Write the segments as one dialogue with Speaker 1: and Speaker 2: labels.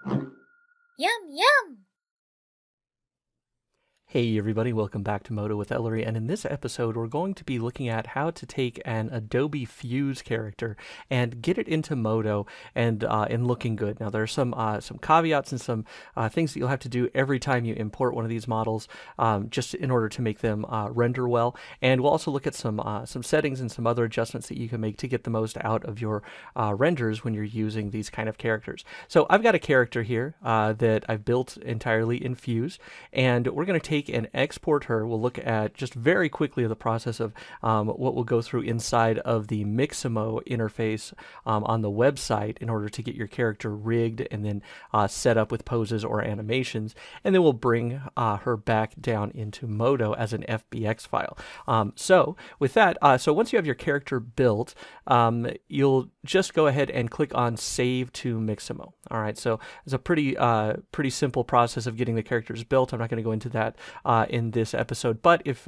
Speaker 1: Yum, yum!
Speaker 2: Hey everybody, welcome back to Modo with Ellery, and in this episode we're going to be looking at how to take an Adobe Fuse character and get it into Modo and looking good. Now there are some caveats and some things that you'll have to do every time you import one of these models, just in order to make them render well. And we'll also look at some settings and some other adjustments that you can make to get the most out of your renders when you're using these kind of characters. So I've got a character here that I've built entirely in Fuse, and we're going to take and export her. We'll look at just very quickly the process of what we'll go through inside of the Mixamo interface on the website in order to get your character rigged and then set up with poses or animations, and then we'll bring her back down into Modo as an FBX file. So with that, so once you have your character built, you'll just go ahead and click on Save to Mixamo. All right, so it's a pretty simple process of getting the characters built. I'm not going to go into that in this episode, but if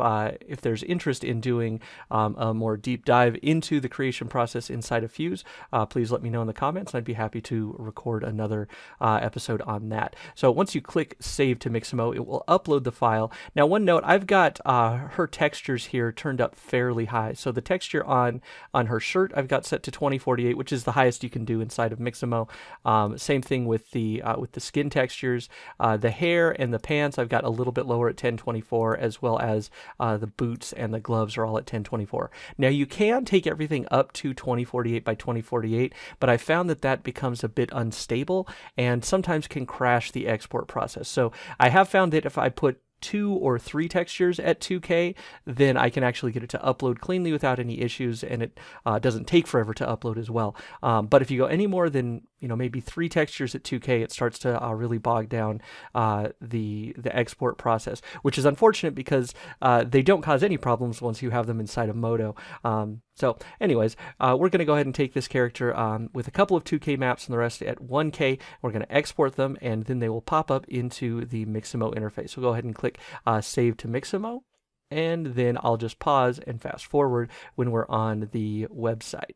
Speaker 2: there's interest in doing a more deep dive into the creation process inside of Fuse, please let me know in the comments, and I'd be happy to record another episode on that. So once you click Save to Mixamo, it will upload the file. Now, one note, I've got her textures here turned up fairly high. So the texture on her shirt I've got set to 2048, which is the highest you can do inside of Mixamo. Same thing with the skin textures. The hair and the pants I've got a little bit lower at 1024, as well as the boots and the gloves are all at 1024. Now you can take everything up to 2048 by 2048, but I found that becomes a bit unstable and sometimes can crash the export process. So I have found that if I put 2 or 3 textures at 2K, then I can actually get it to upload cleanly without any issues, and it doesn't take forever to upload as well. But if you go any more than maybe 3 textures at 2K, it starts to really bog down the export process, which is unfortunate because they don't cause any problems once you have them inside of Modo. So anyways, we're going to go ahead and take this character with a couple of 2K maps and the rest at 1K. We're going to export them, and then they will pop up into the Mixamo interface. So go ahead and click Save to Mixamo, and then I'll just pause and fast forward when we're on the website.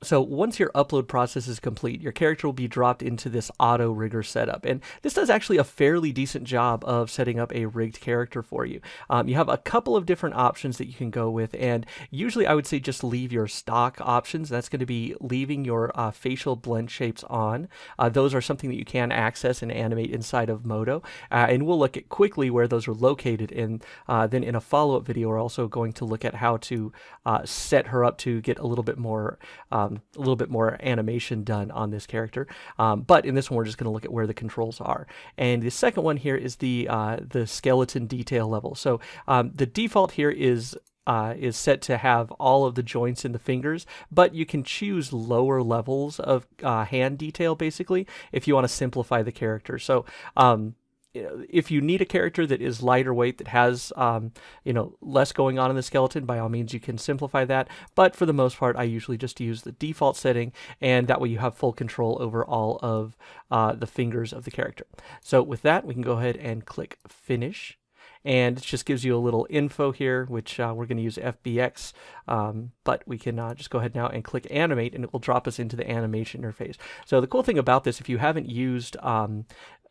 Speaker 2: So once your upload process is complete, your character will be dropped into this auto rigger setup. And this does actually a fairly decent job of setting up a rigged character for you. You have a couple of different options that you can go with, and usually I would say just leave your stock options. That's going to be leaving your facial blend shapes on. Those are something that you can access and animate inside of Modo. And we'll look at quickly where those are located. And then in a follow-up video, we're also going to look at how to set her up to get a little bit more animation done on this character. But in this one, we're just going to look at where the controls are. And the second one here is the skeleton detail level. So the default here is set to have all of the joints in the fingers, but you can choose lower levels of hand detail, basically, if you want to simplify the character. So if you need a character that is lighter weight, that has less going on in the skeleton, by all means you can simplify that. But for the most part, I usually just use the default setting, and that way you have full control over all of the fingers of the character. So with that, we can go ahead and click Finish. And it just gives you a little info here, which we're going to use FBX, but we can just go ahead now and click Animate, and it will drop us into the animation interface. So the cool thing about this, if you haven't used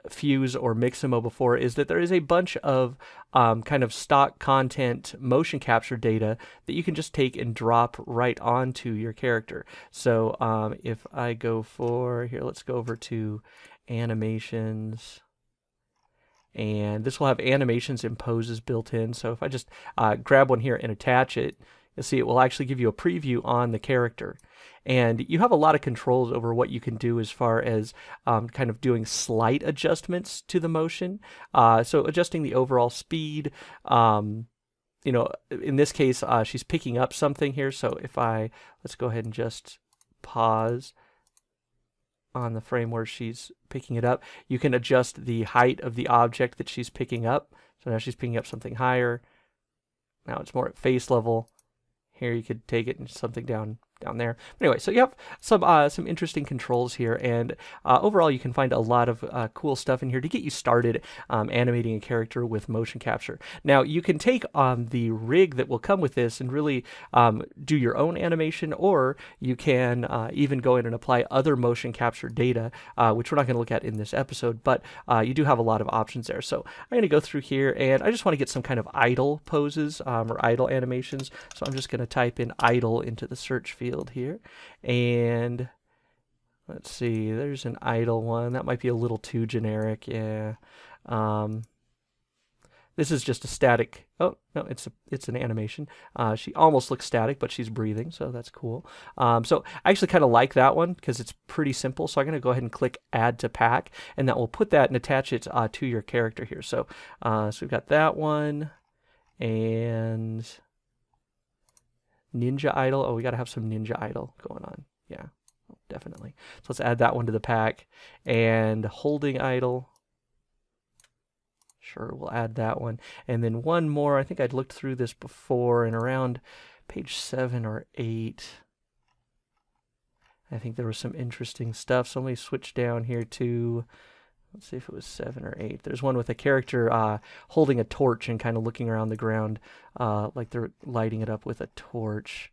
Speaker 2: Fuse or Mixamo before, is that there is a bunch of kind of stock content motion capture data that you can just take and drop right onto your character. So if I go for, here, let's go over to animations, and this will have animations and poses built in. So if I just grab one here and attach it, you'll see it will actually give you a preview on the character. And you have a lot of controls over what you can do as far as kind of doing slight adjustments to the motion. So adjusting the overall speed. In this case, she's picking up something here. So if let's go ahead and just pause on the frame where she's picking it up. You can adjust the height of the object that she's picking up. So now she's picking up something higher. Now it's more at face level. Here you could take it and something down down there. Anyway, so you have some interesting controls here, and overall you can find a lot of cool stuff in here to get you started animating a character with motion capture. Now you can take the rig that will come with this and really do your own animation, or you can even go in and apply other motion capture data, which we're not going to look at in this episode, but you do have a lot of options there. So I'm going to go through here, and I just want to get some kind of idle poses or idle animations. So I'm just going to type in idle into the search field here, and let's see, there's an idle one. That might be a little too generic. Yeah. This is just a static. Oh no, it's an animation. She almost looks static, but she's breathing, so that's cool. So I actually kind of like that one because it's pretty simple. So I'm going to go ahead and click Add to Pack, and that will put that and attach it to your character here. So so we've got that one, and Ninja Idol. Oh, we got to have some Ninja Idol going on. Yeah, definitely. So let's add that one to the pack, and Holding Idol. Sure, we'll add that one. And then one more. I think I'd looked through this before, and around page 7 or 8, I think there was some interesting stuff. So let me switch down here to, let's see if it was 7 or 8. There's one with a character holding a torch and kind of looking around the ground like they're lighting it up with a torch.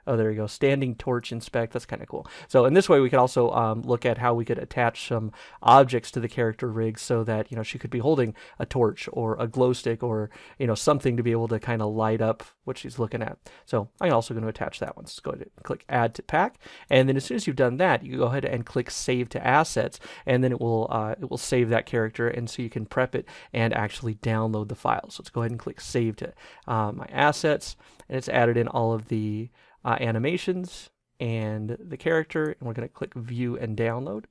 Speaker 2: Oh, there you go. Standing torch inspect. That's kind of cool. So in this way, we could also look at how we could attach some objects to the character rig so that, you know, she could be holding a torch or a glow stick or, you know, something to be able to kind of light up what she's looking at. So I'm also going to attach that one. So go ahead and click Add to Pack. And then as soon as you've done that, you go ahead and click Save to Assets. And then it will save that character. And so you can prep it and actually download the file. So let's go ahead and click Save to my assets. And it's added in all of the animations and the character, and we're going to click View and Download.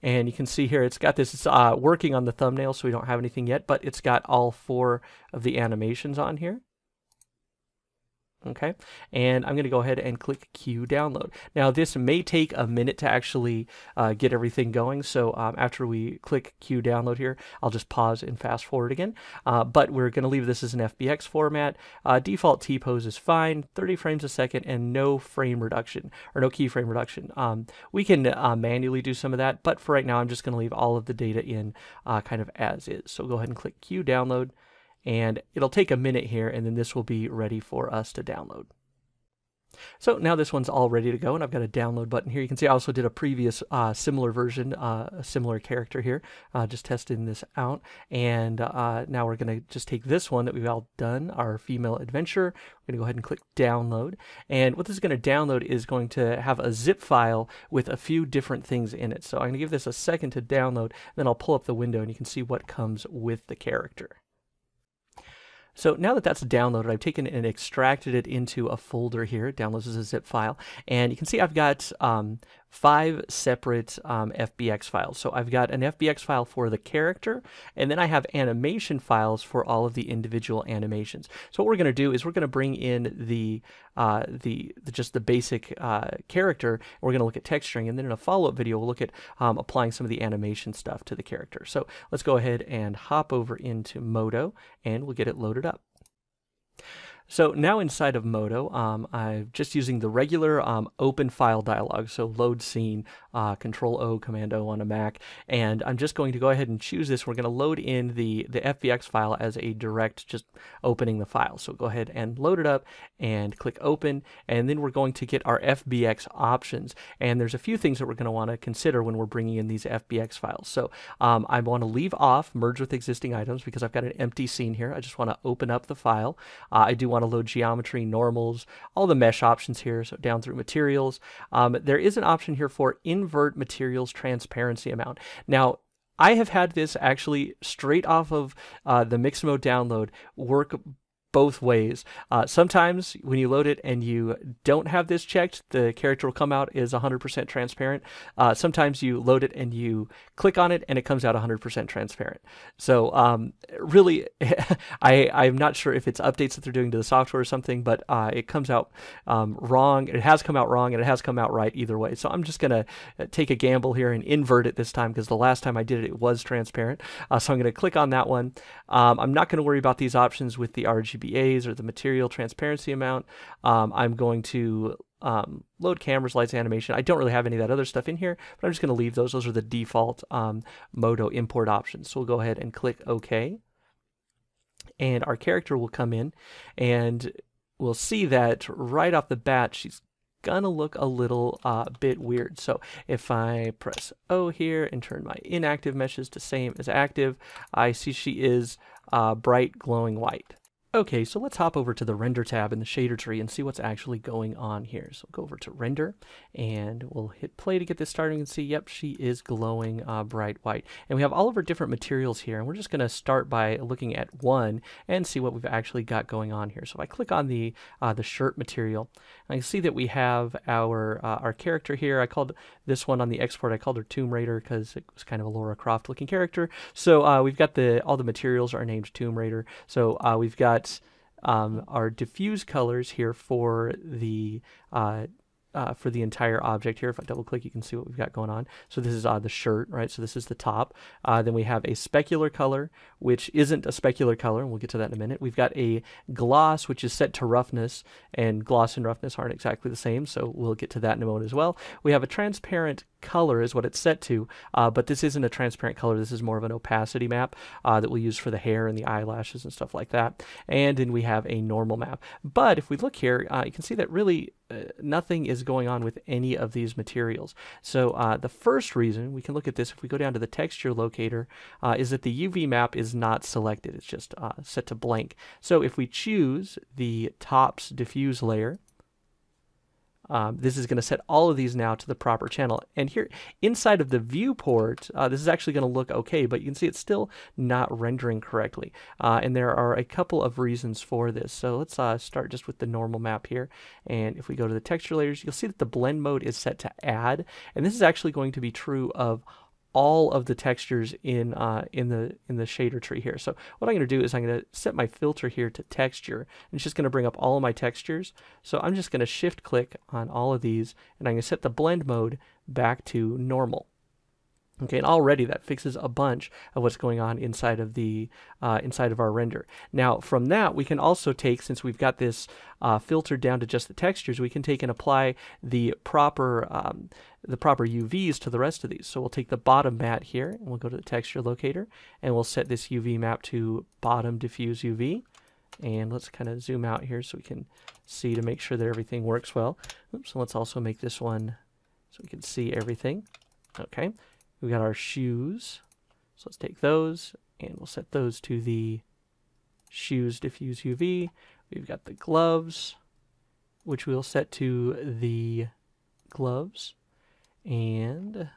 Speaker 2: And you can see here it's got this, it's working on the thumbnail, so we don't have anything yet, but it's got all 4 of the animations on here. Okay, and I'm going to go ahead and click Queue Download. Now this may take a minute to actually get everything going, so after we click Queue Download here, I'll just pause and fast forward again. But we're going to leave this as an FBX format. Default T-pose is fine, 30 frames a second, and no frame reduction, or no keyframe reduction. We can manually do some of that, but for right now I'm just going to leave all of the data in kind of as is. So go ahead and click Queue Download. And it'll take a minute here, and then this will be ready for us to download. So now this one's all ready to go, and I've got a download button here. You can see I also did a previous similar version, a similar character here, just testing this out. And now we're going to just take this one that we've all done, our female adventure. We're going to go ahead and click Download. And what this is going to download is going to have a zip file with a few different things in it. So I'm going to give this a second to download, then I'll pull up the window, and you can see what comes with the character. So now that that's downloaded, I've taken and extracted it into a folder here. It downloads as a zip file. And you can see I've got 5 separate FBX files. So I've got an FBX file for the character, and then I have animation files for all of the individual animations. So what we're going to do is we're going to bring in the just the basic character. We're going to look at texturing, and then in a follow-up video, we'll look at applying some of the animation stuff to the character. So let's go ahead and hop over into Modo, and we'll get it loaded up. So now inside of Modo, I'm just using the regular open file dialog, so load scene, Control-O, Command-O on a Mac, and I'm just going to go ahead and choose this. We're going to load in the FBX file as a direct, just opening the file. So go ahead and load it up and click Open, and then we're going to get our FBX options. And there's a few things that we're going to want to consider when we're bringing in these FBX files. So I want to leave off Merge with Existing Items because I've got an empty scene here. I just want to open up the file. I do want to load geometry, normals, all the mesh options here, so down through materials. There is an option here for invert materials transparency amount. Now, I have had this actually straight off of the Mixamo download work both ways. Sometimes when you load it and you don't have this checked, the character will come out as 100% transparent. Sometimes you load it and you click on it and it comes out 100% transparent. So really, I'm not sure if it's updates that they're doing to the software or something, but it comes out wrong. It has come out wrong and it has come out right either way. So I'm just going to take a gamble here and invert it this time because the last time I did it, it was transparent. So I'm going to click on that one. I'm not going to worry about these options with the RGB PBAs or the material transparency amount. I'm going to load cameras, lights, animation. I don't really have any of that other stuff in here, but I'm just going to leave those. Those are the default Modo import options. So we'll go ahead and click OK. And our character will come in, and we'll see that right off the bat, she's gonna look a little bit weird. So if I press O here and turn my inactive meshes to same as active, I see she is bright glowing white. Okay, so let's hop over to the render tab in the shader tree and see what's actually going on here. So we'll go over to render and we'll hit play to get this started and see, yep, she is glowing bright white. And we have all of our different materials here, and we're just going to start by looking at one and see what we've actually got going on here. So if I click on the shirt material, I can see that we have our character here. I called this one on the export, I called her Tomb Raider because it was kind of a Lara Croft looking character. So we've got all the materials are named Tomb Raider. So we've got our diffuse colors here for the entire object here. If I double click, you can see what we've got going on. So this is the shirt, right? So this is the top. Then we have a specular color, which isn't a specular color, and we'll get to that in a minute. We've got a gloss, which is set to roughness, and gloss and roughness aren't exactly the same, so we'll get to that in a moment as well. We have a transparent color is what it's set to, but this isn't a transparent color. This is more of an opacity map that we'll use for the hair and the eyelashes and stuff like that. And then we have a normal map. But if we look here, you can see that really nothing is going on with any of these materials. So the first reason, we can look at this if we go down to the texture locator, is that the UV map is not selected. It's just set to blank. So if we choose the tops diffuse layer, this is going to set all of these now to the proper channel. And here inside of the viewport, this is actually going to look okay, but you can see it's still not rendering correctly. And there are a couple of reasons for this. So let's start just with the normal map here. And if we go to the texture layers, you'll see that the blend mode is set to add. And this is actually going to be true of all of the textures in the shader tree here. So what I'm going to do is I'm going to set my filter here to texture, and it's just going to bring up all of my textures. So I'm just going to shift click on all of these, and I'm going to set the blend mode back to normal. Okay, and already that fixes a bunch of what's going on inside of our render. Now, from that, we can also take, since we've got this filtered down to just the textures, we can take and apply the proper UVs to the rest of these. So we'll take the bottom mat here, and we'll go to the texture locator, and we'll set this UV map to bottom diffuse UV. And let's kind of zoom out here so we can see to make sure that everything works well. Oops, so let's also make this one so we can see everything. Okay. We got our shoes, so let's take those and we'll set those to the shoes diffuse UV. We've got the gloves, which we'll set to the gloves, and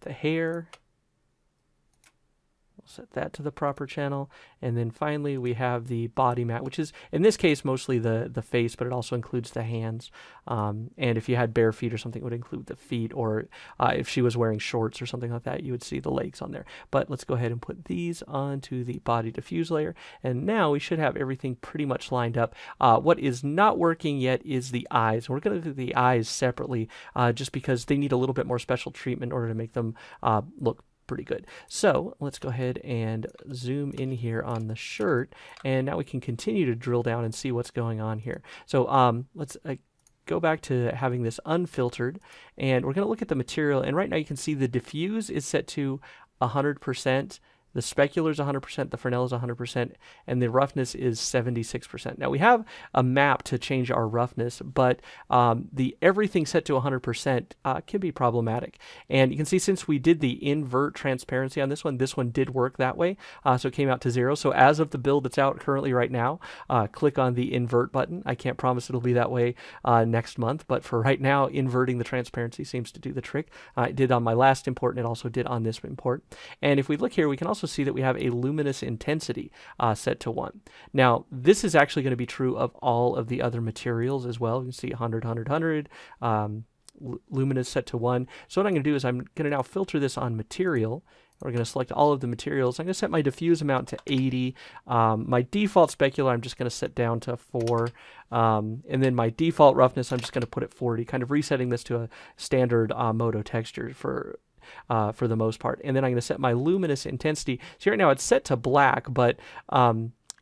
Speaker 2: the hair, we'll set that to the proper channel. And then finally we have the body mat, which is in this case mostly the face, but it also includes the hands. And if you had bare feet or something, it would include the feet, or if she was wearing shorts or something like that, you would see the legs on there. But let's go ahead and put these onto the body diffuse layer, and now we should have everything pretty much lined up. What is not working yet is the eyes. We're going to do the eyes separately just because they need a little bit more special treatment in order to make them look pretty good. So let's go ahead and zoom in here on the shirt, and now we can continue to drill down and see what's going on here. So let's go back to having this unfiltered, and we're going to look at the material, and right now you can see the diffuse is set to 100%. The specular is 100%, the Fresnel is 100%, and the roughness is 76%. Now we have a map to change our roughness, but the everything set to 100% can be problematic. And you can see since we did the invert transparency on this one did work that way, so it came out to 0. So as of the build that's out currently right now, click on the invert button. I can't promise it'll be that way next month, but for right now, inverting the transparency seems to do the trick. It did on my last import, and it also did on this import. And if we look here, we can also see that we have a luminous intensity set to 1. Now, this is actually going to be true of all of the other materials as well. You can see 100, 100, 100, luminous set to 1. So what I'm going to do is I'm going to now filter this on material. We're going to select all of the materials. I'm going to set my diffuse amount to 80. My default specular I'm just going to set down to 4. And then my default roughness I'm just going to put at 40, kind of resetting this to a standard Modo texture for the most part. And then I'm going to set my luminous intensity. So right now it's set to black, but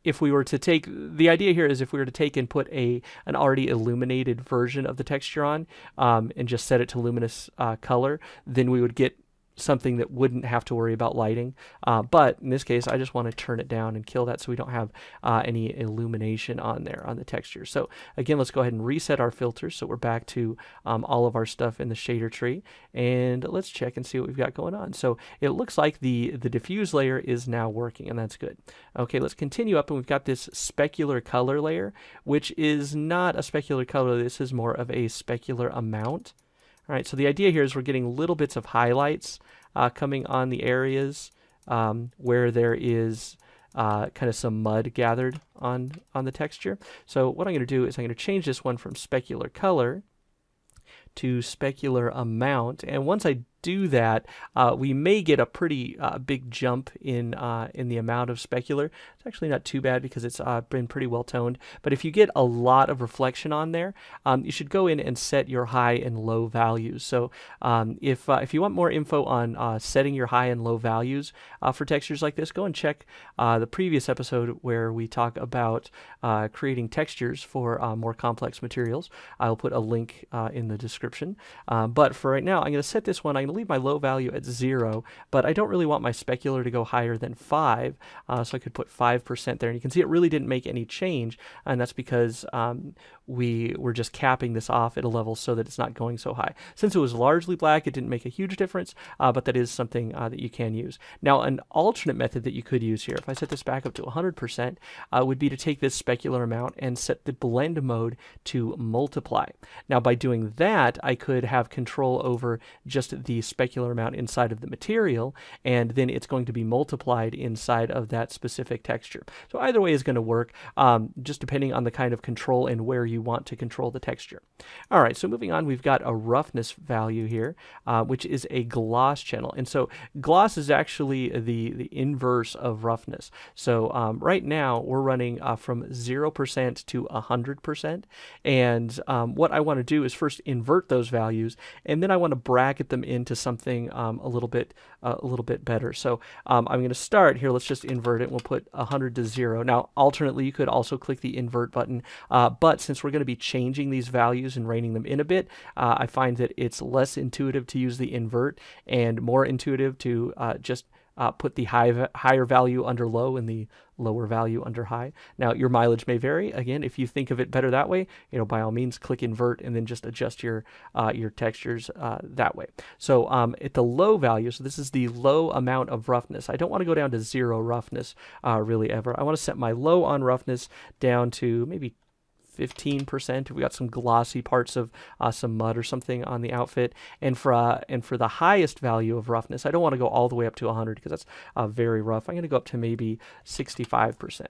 Speaker 2: if we were to take, the idea here is if we were to take and put an already illuminated version of the texture on and just set it to luminous color, then we would get something that wouldn't have to worry about lighting. But in this case, I just want to turn it down and kill that so we don't have any illumination on there on the texture. So again, let's go ahead and reset our filters. So we're back to all of our stuff in the shader tree, and let's check and see what we've got going on. So it looks like the diffuse layer is now working, and that's good. Okay, let's continue up, and we've got this specular color layer, which is not a specular color. This is more of a specular amount. All right, so the idea here is we're getting little bits of highlights coming on the areas where there is kind of some mud gathered on the texture. So what I'm going to do is I'm going to change this one from specular color to specular amount, and once I do that, we may get a pretty big jump in the amount of specular. It's actually not too bad because it's been pretty well toned. But if you get a lot of reflection on there, you should go in and set your high and low values. So if you want more info on setting your high and low values for textures like this, go and check the previous episode where we talk about creating textures for more complex materials. I'll put a link in the description. But for right now, I'm going to set this one. I'm going to leave my low value at 0, but I don't really want my specular to go higher than 5, so I could put 5% there. And you can see it really didn't make any change, and that's because we were just capping this off at a level so that it's not going so high. Since it was largely black, it didn't make a huge difference, but that is something that you can use. Now, an alternate method that you could use here, if I set this back up to 100%, would be to take this specular amount and set the blend mode to multiply. Now, by doing that, I could have control over just the specular amount inside of the material, and then it's going to be multiplied inside of that specific texture. So either way is going to work, just depending on the kind of control and where you want to control the texture. All right, so moving on, we've got a roughness value here, which is a gloss channel. And so gloss is actually the inverse of roughness. So right now we're running from 0% to 100%. And what I want to do is first invert those values, and then I want to bracket them into something a little bit better. So I'm going to start here. Let's just invert it. We'll put 100 to 0. Now, alternately, you could also click the invert button, but since we're going to be changing these values and reining them in a bit, I find that it's less intuitive to use the invert and more intuitive to just put the higher value under low and the lower value under high. Now, your mileage may vary. Again, if you think of it better that way, by all means, click invert and then just adjust your textures that way. So at the low value, so this is the low amount of roughness. I don't want to go down to 0 roughness really ever. I want to set my low on roughness down to maybe 15% if we got some glossy parts of some mud or something on the outfit. And for the highest value of roughness, I don't want to go all the way up to 100 because that's very rough. I'm going to go up to maybe 65%.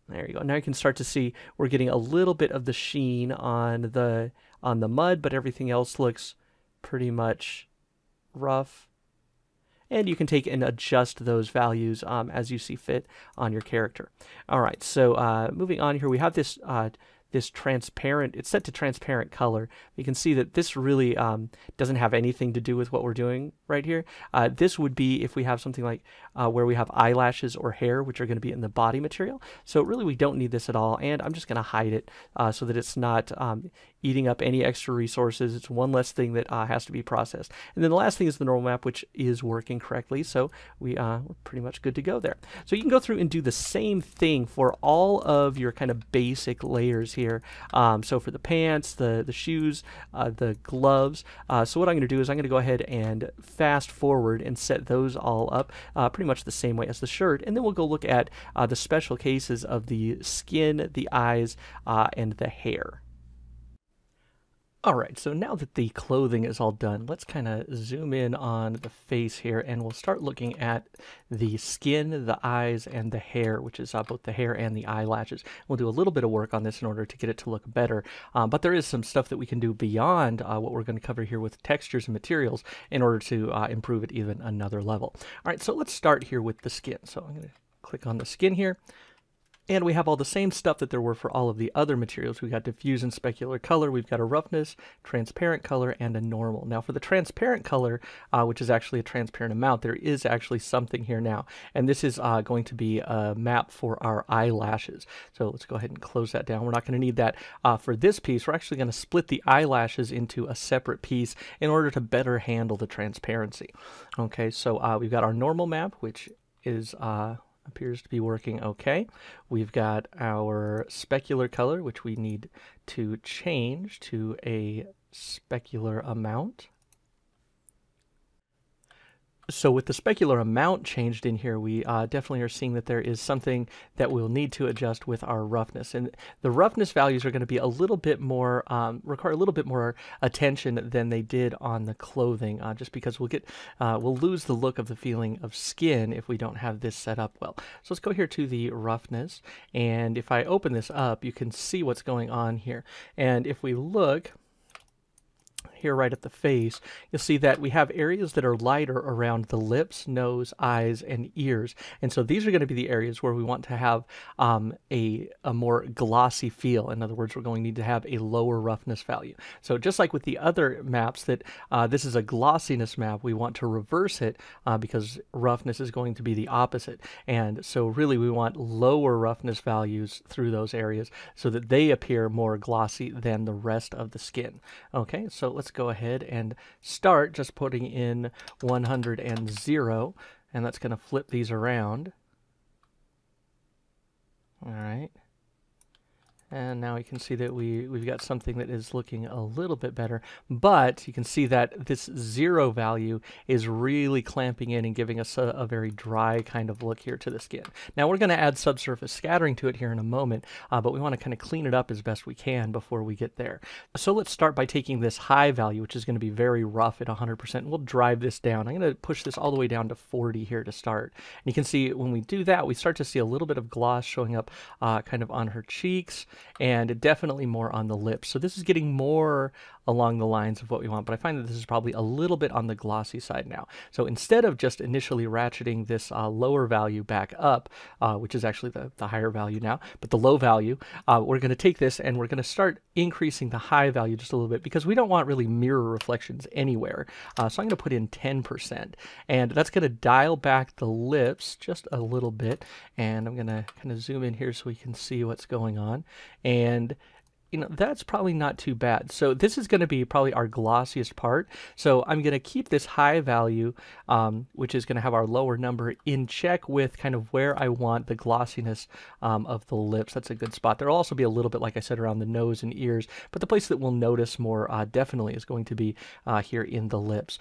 Speaker 2: There you go. Now you can start to see we're getting a little bit of the sheen on the mud, but everything else looks pretty much rough. And you can take and adjust those values as you see fit on your character. All right, so moving on here, we have this this transparent, it's set to transparent color. You can see that this really doesn't have anything to do with what we're doing right here. This would be if we have something like where we have eyelashes or hair, which are going to be in the body material. So really we don't need this at all, and I'm just going to hide it so that it's not eating up any extra resources. It's one less thing that has to be processed. And then the last thing is the normal map, which is working correctly, so we're pretty much good to go there. So you can go through and do the same thing for all of your kind of basic layers here. So for the pants, the shoes, the gloves. So what I'm going to do is I'm going to go ahead and fast forward and set those all up pretty much the same way as the shirt, and then we'll go look at the special cases of the skin, the eyes, and the hair. Alright, so now that the clothing is all done, let's kind of zoom in on the face here, and we'll start looking at the skin, the eyes, and the hair, which is both the hair and the eyelashes. We'll do a little bit of work on this in order to get it to look better, but there is some stuff that we can do beyond what we're going to cover here with textures and materials in order to improve it even another level. Alright, so let's start here with the skin. So I'm going to click on the skin here. And we have all the same stuff that there were for all of the other materials. We've got diffuse and specular color, we've got a roughness, transparent color, and a normal. Now for the transparent color, which is actually a transparent amount, there is actually something here now. And this is going to be a map for our eyelashes. So let's go ahead and close that down. We're not going to need that for this piece. We're actually going to split the eyelashes into a separate piece in order to better handle the transparency. Okay, so we've got our normal map, which is appears to be working okay. We've got our specular color, which we need to change to a specular amount. So with the specular amount changed in here, we definitely are seeing that there is something that we'll need to adjust with our roughness. And the roughness values are going to be a little bit more, require a little bit more attention than they did on the clothing, just because we'll lose the look of the feeling of skin if we don't have this set up well. So let's go here to the roughness. And if I open this up, you can see what's going on here. And if we look here right at the face, you'll see that we have areas that are lighter around the lips, nose, eyes, and ears. And so these are going to be the areas where we want to have a more glossy feel. In other words, we're going to need to have a lower roughness value. So just like with the other maps that this is a glossiness map, we want to reverse it because roughness is going to be the opposite. And so really we want lower roughness values through those areas so that they appear more glossy than the rest of the skin. Okay, so let's go ahead and start just putting in 100 and 0, and that's going to flip these around. All right. And now we can see that we've got something that is looking a little bit better, but you can see that this 0 value is really clamping in and giving us a very dry kind of look here to the skin. Now we're going to add subsurface scattering to it here in a moment, but we want to kind of clean it up as best we can before we get there. So let's start by taking this high value, which is going to be very rough at 100%. We'll drive this down. I'm going to push this all the way down to 40 here to start. And you can see when we do that, we start to see a little bit of gloss showing up kind of on her cheeks, and definitely more on the lips. So this is getting more along the lines of what we want, but I find that this is probably a little bit on the glossy side now. So instead of just initially ratcheting this lower value back up, which is actually the higher value now, but the low value, we're going to take this and we're going to start increasing the high value just a little bit because we don't want really mirror reflections anywhere. So I'm going to put in 10%, and that's going to dial back the lips just a little bit, and I'm going to kind of zoom in here so we can see what's going on. And you know, that's probably not too bad. So this is going to be probably our glossiest part. So I'm going to keep this high value, which is going to have our lower number, in check with kind of where I want the glossiness of the lips. That's a good spot. There'll also be a little bit, like I said, around the nose and ears, but the place that we'll notice more definitely is going to be here in the lips.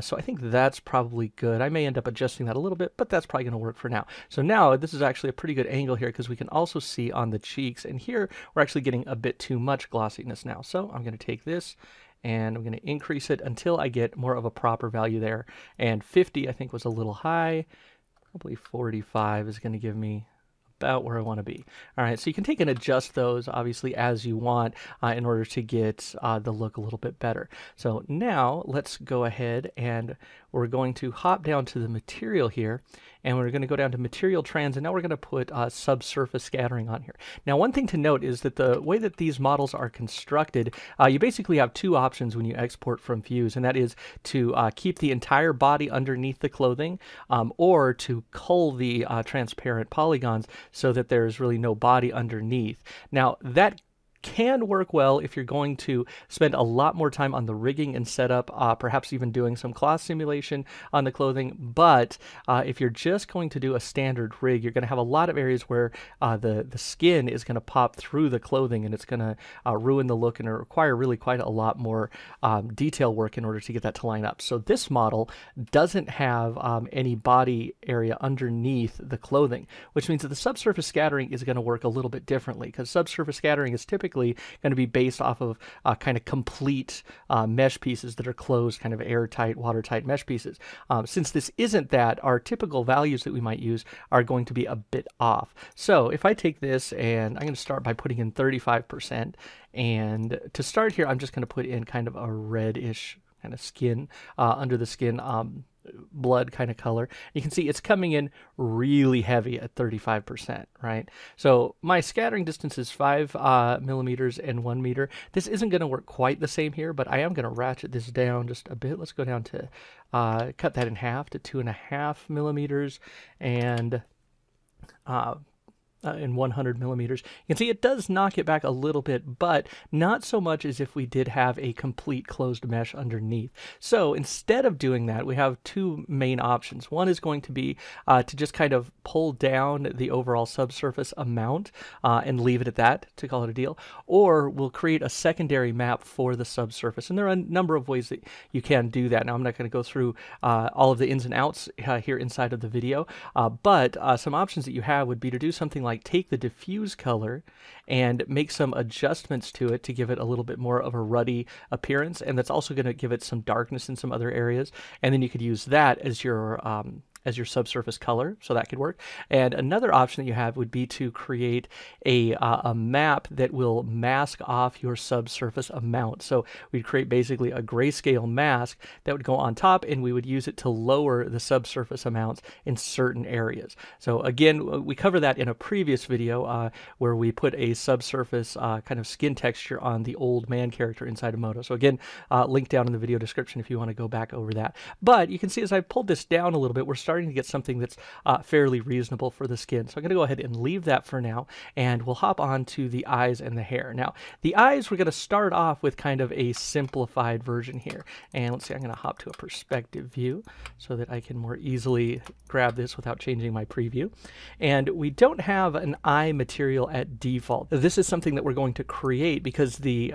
Speaker 2: So I think that's probably good. I may end up adjusting that a little bit, but that's probably going to work for now. So now this is actually a pretty good angle here because we can also see on the cheeks, and here we're actually getting a bit too much glossiness now. So I'm going to take this and I'm going to increase it until I get more of a proper value there. And 50 I think was a little high. Probably 45 is going to give me about where I want to be. All right, so you can take and adjust those obviously as you want in order to get the look a little bit better. So now let's go ahead and we're going to hop down to the material here, and we're going to go down to material trans, and now we're going to put subsurface scattering on here. Now one thing to note is that the way that these models are constructed, you basically have two options when you export from Fuse, and that is to keep the entire body underneath the clothing, or to cull the transparent polygons so that there's really no body underneath. Now that can work well if you're going to spend a lot more time on the rigging and setup, perhaps even doing some cloth simulation on the clothing. But if you're just going to do a standard rig, you're going to have a lot of areas where the skin is going to pop through the clothing, and it's going to ruin the look, and it require really quite a lot more detail work in order to get that to line up. So this model doesn't have any body area underneath the clothing, which means that the subsurface scattering is going to work a little bit differently, because subsurface scattering is typically going to be based off of kind of complete mesh pieces that are closed, kind of airtight, watertight mesh pieces. Since this isn't that, our typical values that we might use are going to be a bit off. So if I take this and I'm going to start by putting in 35%, and to start here, I'm just going to put in kind of a reddish kind of skin, under the skin blood kind of color. You can see it's coming in really heavy at 35%, right? So my scattering distance is 5 millimeters and 1 meter. This isn't going to work quite the same here, but I am going to ratchet this down just a bit. Let's go down to cut that in half to 2.5 millimeters and 100 millimeters. You can see it does knock it back a little bit, but not so much as if we did have a complete closed mesh underneath. So instead of doing that, we have two main options. One is going to be to just kind of pull down the overall subsurface amount and leave it at that to call it a deal, or we'll create a secondary map for the subsurface. And there are a number of ways that you can do that. Now, I'm not going to go through all of the ins and outs here inside of the video, but some options that you have would be to do something like take the diffuse color and make some adjustments to it to give it a little bit more of a ruddy appearance, and that's also going to give it some darkness in some other areas, and then you could use that as your subsurface color, so that could work. And another option that you have would be to create a map that will mask off your subsurface amount. So we'd create basically a grayscale mask that would go on top, and we would use it to lower the subsurface amounts in certain areas. So again, we cover that in a previous video where we put a subsurface kind of skin texture on the old man character inside of Modo. So again, link down in the video description if you want to go back over that. But you can see as I pulled this down a little bit, we're starting to get something that's fairly reasonable for the skin. So I'm going to go ahead and leave that for now, and we'll hop on to the eyes and the hair. Now, the eyes, we're going to start off with kind of a simplified version here. And let's see, I'm going to hop to a perspective view so that I can more easily grab this without changing my preview. And we don't have an eye material at default. This is something that we're going to create because the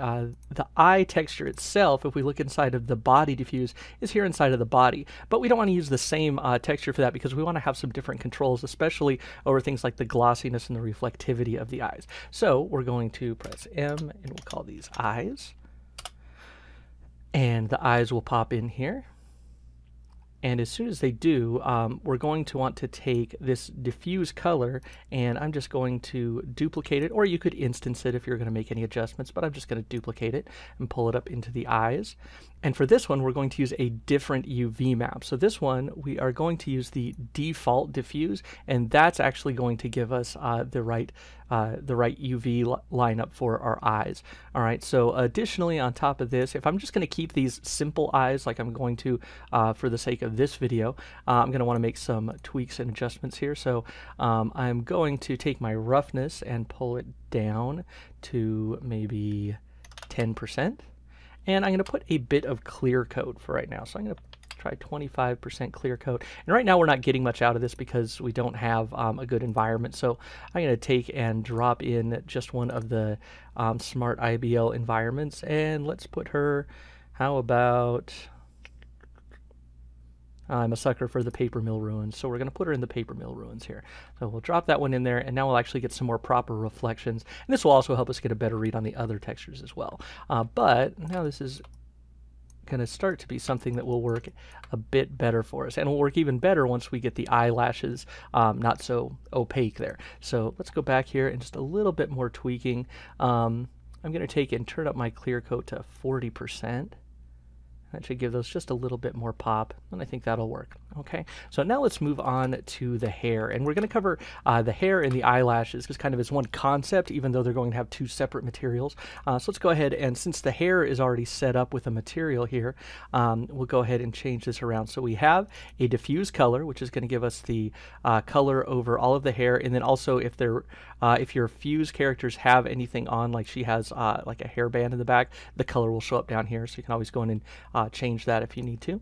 Speaker 2: eye texture itself, if we look inside of the body diffuse, is here inside of the body. But we don't want to use the same texture for that because we want to have some different controls, especially over things like the glossiness and the reflectivity of the eyes. So we're going to press M and we'll call these eyes. And the eyes will pop in here. And as soon as they do, we're going to want to take this diffuse color, and I'm just going to duplicate it, or you could instance it if you're going to make any adjustments, but I'm just going to duplicate it and pull it up into the eyes. And for this one, we're going to use a different UV map. So this one, we are going to use the default diffuse, and that's actually going to give us the right UV lineup for our eyes. All right, so additionally on top of this, if I'm just going to keep these simple eyes like I'm going to for the sake of this video, I'm going to want to make some tweaks and adjustments here. So I'm going to take my roughness and pull it down to maybe 10%. And I'm going to put a bit of clear coat for right now. So I'm going to try 25% clear coat. And right now we're not getting much out of this because we don't have a good environment. So I'm going to take and drop in just one of the Smart IBL environments. And let's put her, how about... I'm a sucker for the paper mill ruins, so we're going to put her in the paper mill ruins here. So we'll drop that one in there, and now we'll actually get some more proper reflections. And this will also help us get a better read on the other textures as well. But now this is going to start to be something that will work a bit better for us. And will work even better once we get the eyelashes not so opaque there. So let's go back here and just a little bit more tweaking. I'm going to take and turn up my clear coat to 40%. That should give those just a little bit more pop, and I think that'll work. Okay, so now let's move on to the hair, and we're going to cover the hair and the eyelashes because kind of as one concept, even though they're going to have two separate materials. So let's go ahead, and since the hair is already set up with a material here, we'll go ahead and change this around. So we have a diffuse color, which is going to give us the color over all of the hair, and then also if your fuse characters have anything on, like she has like a hairband in the back, the color will show up down here, so you can always go in and change that if you need to.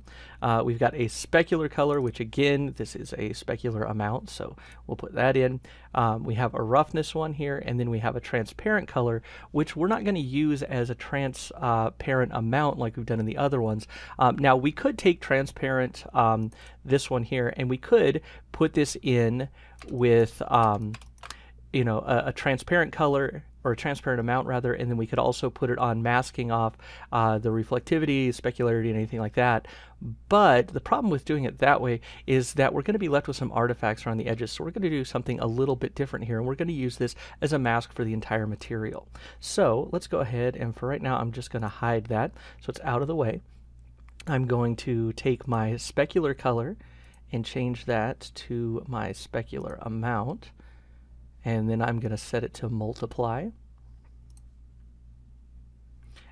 Speaker 2: We've got a specular color, which again, this is a specular amount, so we'll put that in. We have a roughness one here, and then we have a transparent color, which we're not going to use as a transparent amount like we've done in the other ones. Now, we could take transparent, this one here, and we could put this in with you know, a transparent color, or a transparent amount rather, and then we could also put it on masking off the reflectivity, specularity, and anything like that. But the problem with doing it that way is that we're going to be left with some artifacts around the edges, so we're going to do something a little bit different here, and we're going to use this as a mask for the entire material. So let's go ahead, and for right now I'm just going to hide that so it's out of the way. I'm going to take my specular color and change that to my specular amount, and then I'm going to set it to multiply.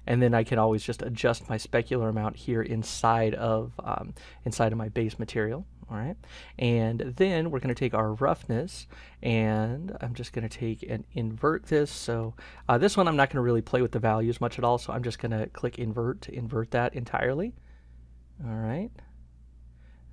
Speaker 2: And then I can always just adjust my specular amount here inside of my base material. All right, and then we're going to take our roughness, and I'm just going to take and invert this. So this one I'm not going to really play with the values much at all, so I'm just going to click invert to invert that entirely. All right,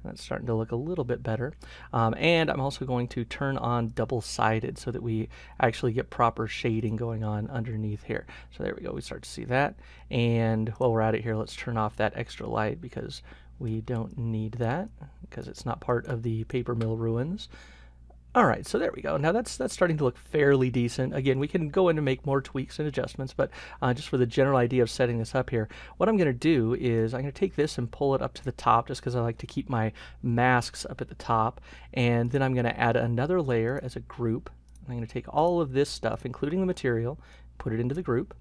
Speaker 2: that's starting to look a little bit better. And I'm also going to turn on double-sided so that we actually get proper shading going on underneath here. So there we go, we start to see that. And while we're at it here, let's turn off that extra light because we don't need that because it's not part of the paper mill ruins. All right, so there we go. Now that's starting to look fairly decent. Again, we can go in and make more tweaks and adjustments, but just for the general idea of setting this up here, what I'm going to do is I'm going to take this and pull it up to the top just because I like to keep my masks up at the top, and then I'm going to add another layer as a group. I'm going to take all of this stuff, including the material, put it into the group,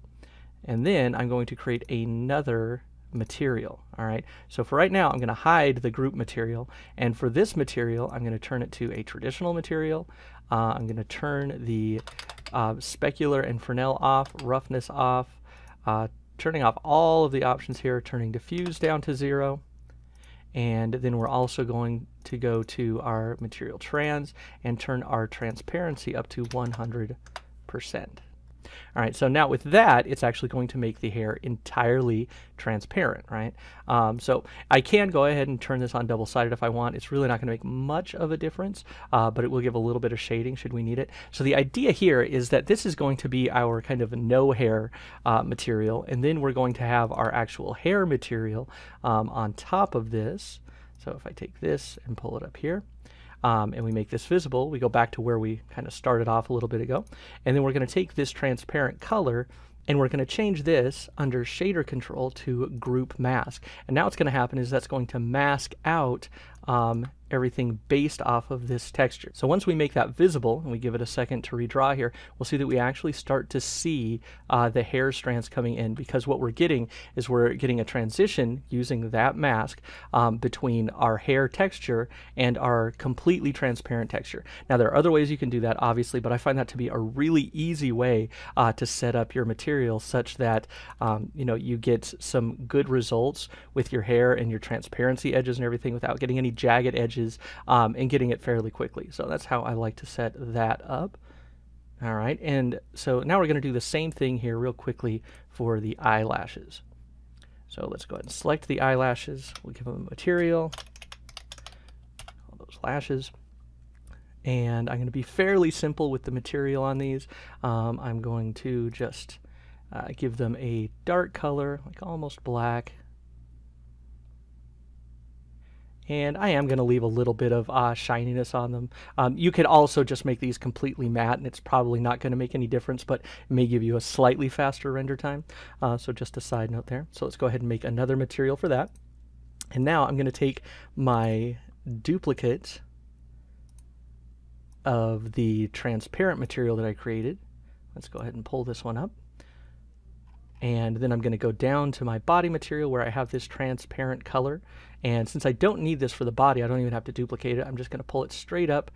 Speaker 2: and then I'm going to create another material. All right, so for right now I'm going to hide the group material, and for this material I'm going to turn it to a traditional material. I'm going to turn the specular and Fresnel off, roughness off, turning off all of the options here, turning diffuse down to 0, and then we're also going to go to our material trans and turn our transparency up to 100%. All right, so now with that, it's actually going to make the hair entirely transparent, right? So I can go ahead and turn this on double-sided if I want. It's really not going to make much of a difference, but it will give a little bit of shading should we need it. So the idea here is that this is going to be our kind of no hair material, and then we're going to have our actual hair material on top of this. So if I take this and pull it up here, and we make this visible, we go back to where we kind of started off a little bit ago, and then we're going to take this transparent color and we're going to change this under shader control to group mask. And now what's going to happen is that's going to mask out everything based off of this texture. So once we make that visible and we give it a second to redraw here, we'll see that we actually start to see the hair strands coming in, because what we're getting is we're getting a transition using that mask between our hair texture and our completely transparent texture. Now there are other ways you can do that obviously, but I find that to be a really easy way to set up your material such that you know, you get some good results with your hair and your transparency edges and everything without getting any jagged edges, and getting it fairly quickly. So that's how I like to set that up. All right, and so now we're going to do the same thing here real quickly for the eyelashes. So let's go ahead and select the eyelashes. We'll give them a material, all those lashes. And I'm going to be fairly simple with the material on these. I'm going to just give them a dark color, like almost black. And I am going to leave a little bit of shininess on them. You could also just make these completely matte, and it's probably not going to make any difference, but it may give you a slightly faster render time. So just a side note there. So let's go ahead and make another material for that. And now I'm going to take my duplicate of the transparent material that I created. Let's go ahead and pull this one up. And then I'm going to go down to my body material where I have this transparent color. And since I don't need this for the body, I don't even have to duplicate it. I'm just going to pull it straight up,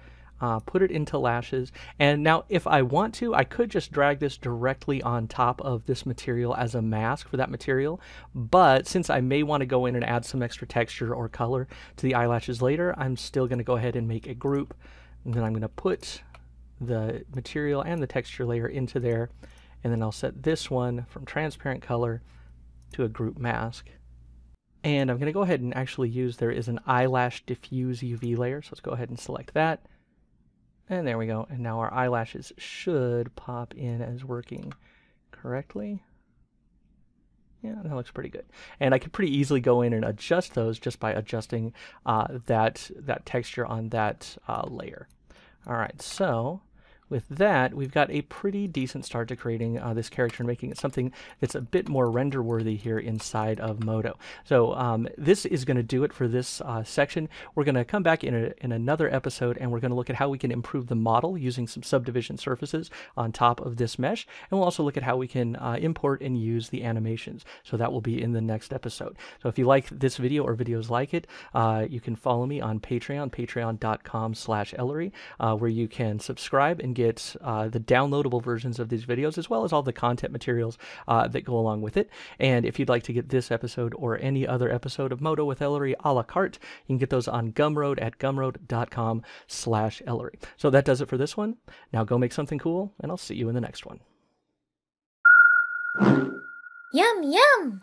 Speaker 2: put it into lashes. And now if I want to, I could just drag this directly on top of this material as a mask for that material. But since I may want to go in and add some extra texture or color to the eyelashes later, I'm still going to go ahead and make a group. And then I'm going to put the material and the texture layer into there. And then I'll set this one from transparent color to a group mask. And I'm going to go ahead and actually use, there is an eyelash diffuse UV layer. So let's go ahead and select that. And there we go. And now our eyelashes should pop in as working correctly. Yeah, that looks pretty good. And I could pretty easily go in and adjust those just by adjusting that texture on that layer. All right, so with that, we've got a pretty decent start to creating this character and making it something that's a bit more render worthy here inside of Modo. So this is going to do it for this section. We're going to come back in another episode, and we're going to look at how we can improve the model using some subdivision surfaces on top of this mesh, and we'll also look at how we can import and use the animations. So that will be in the next episode. So if you like this video or videos like it, you can follow me on Patreon, patreon.com/Ellery, where you can subscribe and get the downloadable versions of these videos, as well as all the content materials that go along with it. And if you'd like to get this episode or any other episode of Modo with Ellery a la carte, you can get those on Gumroad at gumroad.com/Ellery. So that does it for this one. Now go make something cool, and I'll see you in the next one.
Speaker 1: Yum, yum!